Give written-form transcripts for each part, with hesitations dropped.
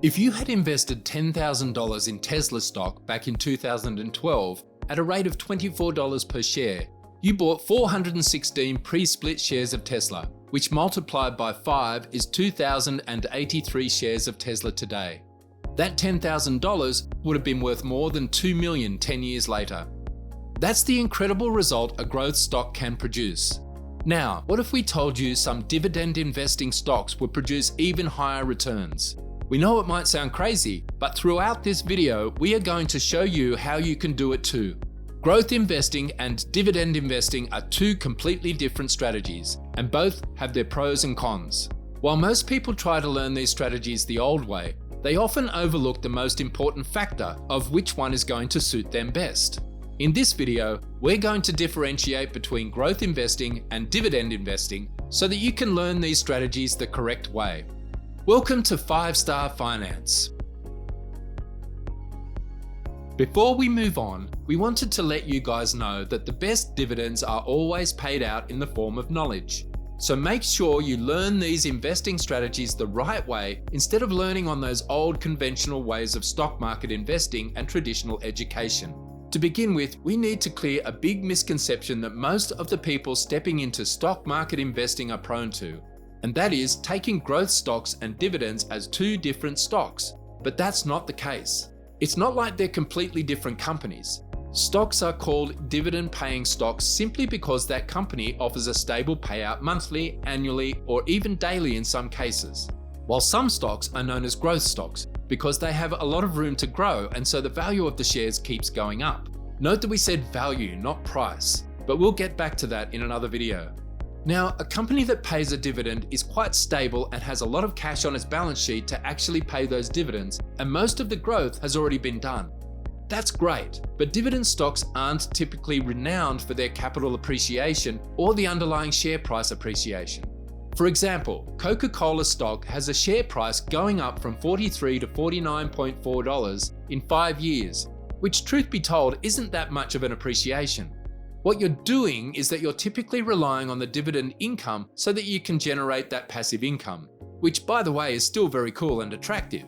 If you had invested $10,000 in Tesla stock back in 2012 at a rate of $24 per share, you bought 416 pre-split shares of Tesla, which multiplied by 5 is 2,083 shares of Tesla today. That $10,000 would have been worth more than $2 million 10 years later. That's the incredible result a growth stock can produce. Now, what if we told you some dividend investing stocks would produce even higher returns? We know it might sound crazy, but throughout this video, we are going to show you how you can do it too. Growth investing and dividend investing are two completely different strategies, and both have their pros and cons. While most people try to learn these strategies the old way, they often overlook the most important factor of which one is going to suit them best. In this video, we're going to differentiate between growth investing and dividend investing so that you can learn these strategies the correct way. Welcome to 5-Star Finance. Before we move on, we wanted to let you guys know that the best dividends are always paid out in the form of knowledge. So make sure you learn these investing strategies the right way instead of learning on those old conventional ways of stock market investing and traditional education. To begin with, we need to clear a big misconception that most of the people stepping into stock market investing are prone to, and that is taking growth stocks and dividends as two different stocks. But that's not the case. It's not like they're completely different companies. Stocks are called dividend-paying stocks simply because that company offers a stable payout monthly, annually, or even daily in some cases. While some stocks are known as growth stocks because they have a lot of room to grow, and so the value of the shares keeps going up. Note that we said value, not price, but we'll get back to that in another video. Now, a company that pays a dividend is quite stable and has a lot of cash on its balance sheet to actually pay those dividends, and most of the growth has already been done. That's great, but dividend stocks aren't typically renowned for their capital appreciation or the underlying share price appreciation. For example, Coca-Cola stock has a share price going up from $43 to $49.4 in 5 years, which truth be told isn't that much of an appreciation. What you're doing is that you're typically relying on the dividend income so that you can generate that passive income, which by the way is still very cool and attractive.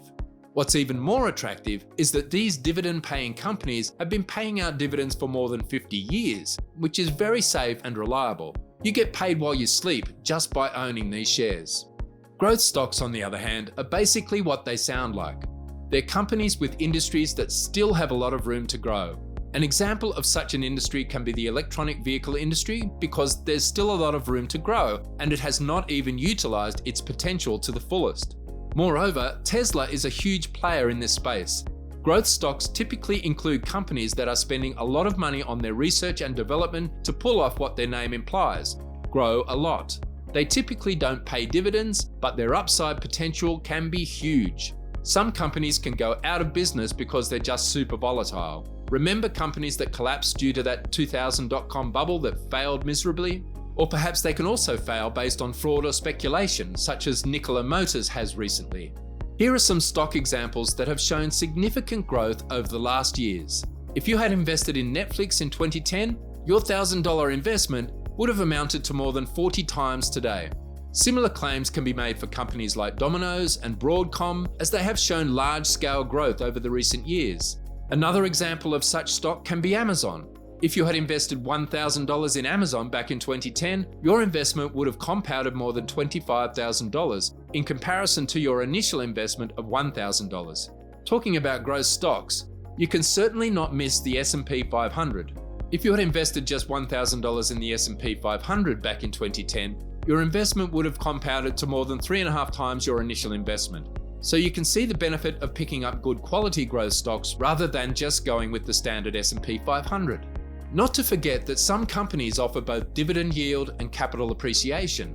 What's even more attractive is that these dividend-paying companies have been paying out dividends for more than 50 years, which is very safe and reliable. You get paid while you sleep just by owning these shares. Growth stocks, on the other hand, are basically what they sound like. They're companies with industries that still have a lot of room to grow. An example of such an industry can be the electronic vehicle industry because there's still a lot of room to grow and it has not even utilized its potential to the fullest. Moreover, Tesla is a huge player in this space. Growth stocks typically include companies that are spending a lot of money on their research and development to pull off what their name implies, grow a lot. They typically don't pay dividends, but their upside potential can be huge. Some companies can go out of business because they're just super volatile. Remember companies that collapsed due to that 2000 dot-com bubble that failed miserably? Or perhaps they can also fail based on fraud or speculation, such as Nikola Motors has recently. Here are some stock examples that have shown significant growth over the last years. If you had invested in Netflix in 2010, your $1,000 investment would have amounted to more than 40 times today. Similar claims can be made for companies like Domino's and Broadcom, as they have shown large-scale growth over the recent years. Another example of such stock can be Amazon. If you had invested $1,000 in Amazon back in 2010, your investment would have compounded more than $25,000 in comparison to your initial investment of $1,000. Talking about growth stocks, you can certainly not miss the S&P 500. If you had invested just $1,000 in the S&P 500 back in 2010, your investment would have compounded to more than 3.5 times your initial investment. So you can see the benefit of picking up good quality growth stocks rather than just going with the standard S&P 500. Not to forget that some companies offer both dividend yield and capital appreciation.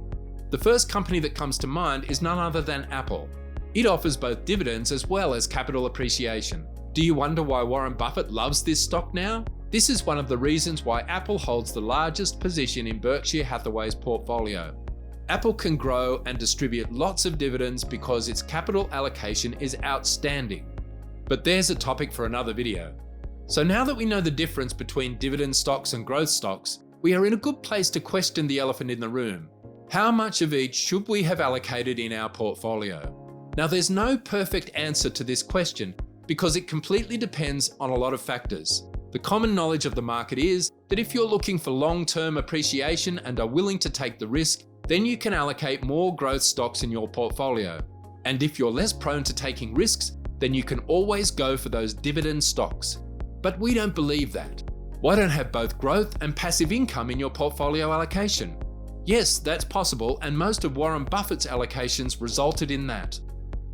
The first company that comes to mind is none other than Apple. It offers both dividends as well as capital appreciation. Do you wonder why Warren Buffett loves this stock now? This is one of the reasons why Apple holds the largest position in Berkshire Hathaway's portfolio. Apple can grow and distribute lots of dividends because its capital allocation is outstanding. But there's a topic for another video. So now that we know the difference between dividend stocks and growth stocks, we are in a good place to question the elephant in the room. How much of each should we have allocated in our portfolio? Now, there's no perfect answer to this question because it completely depends on a lot of factors. The common knowledge of the market is that if you're looking for long-term appreciation and are willing to take the risk, then you can allocate more growth stocks in your portfolio. And if you're less prone to taking risks, then you can always go for those dividend stocks. But we don't believe that. Why don't have both growth and passive income in your portfolio allocation? Yes, that's possible, and most of Warren Buffett's allocations resulted in that.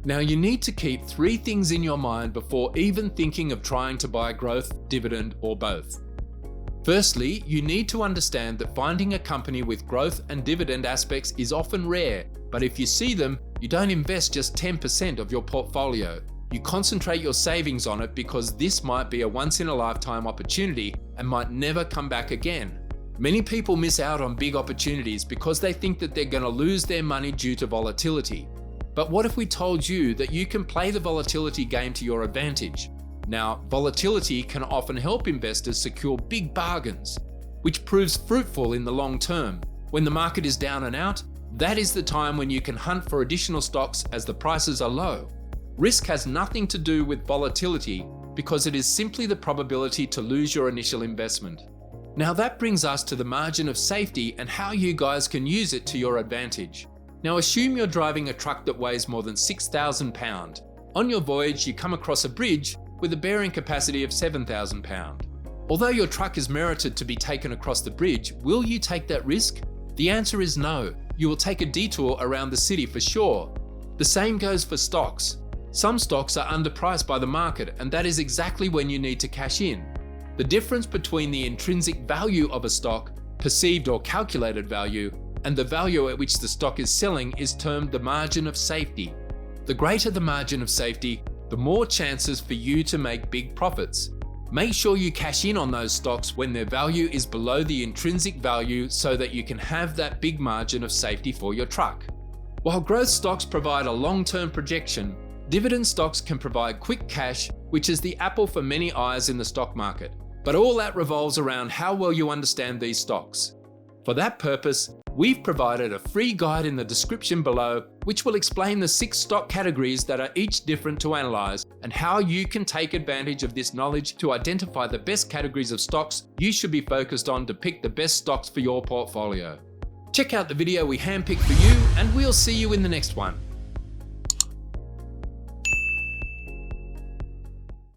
Now, you need to keep 3 things in your mind before even thinking of trying to buy growth, dividend, or both. Firstly, you need to understand that finding a company with growth and dividend aspects is often rare, but if you see them, you don't invest just 10% of your portfolio. You concentrate your savings on it because this might be a once-in-a-lifetime opportunity and might never come back again. Many people miss out on big opportunities because they think that they're going to lose their money due to volatility. But what if we told you that you can play the volatility game to your advantage? Now, volatility can often help investors secure big bargains, which proves fruitful in the long term. When the market is down and out, that is the time when you can hunt for additional stocks as the prices are low. Risk has nothing to do with volatility because it is simply the probability to lose your initial investment. Now that brings us to the margin of safety and how you guys can use it to your advantage. Now assume you're driving a truck that weighs more than 6,000 pounds. On your voyage, you come across a bridge with a bearing capacity of 7,000 pounds. Although your truck is merited to be taken across the bridge, will you take that risk? The answer is no. You will take a detour around the city for sure. The same goes for stocks. Some stocks are underpriced by the market, and that is exactly when you need to cash in. The difference between the intrinsic value of a stock, perceived or calculated value, and the value at which the stock is selling is termed the margin of safety. The greater the margin of safety, the more chances for you to make big profits. Make sure you cash in on those stocks when their value is below the intrinsic value so that you can have that big margin of safety for your truck. While growth stocks provide a long-term projection, dividend stocks can provide quick cash, which is the apple for many eyes in the stock market. But all that revolves around how well you understand these stocks. For that purpose, we've provided a free guide in the description below, which will explain the 6 stock categories that are each different to analyze and how you can take advantage of this knowledge to identify the best categories of stocks you should be focused on to pick the best stocks for your portfolio. Check out the video we handpicked for you, and we'll see you in the next one.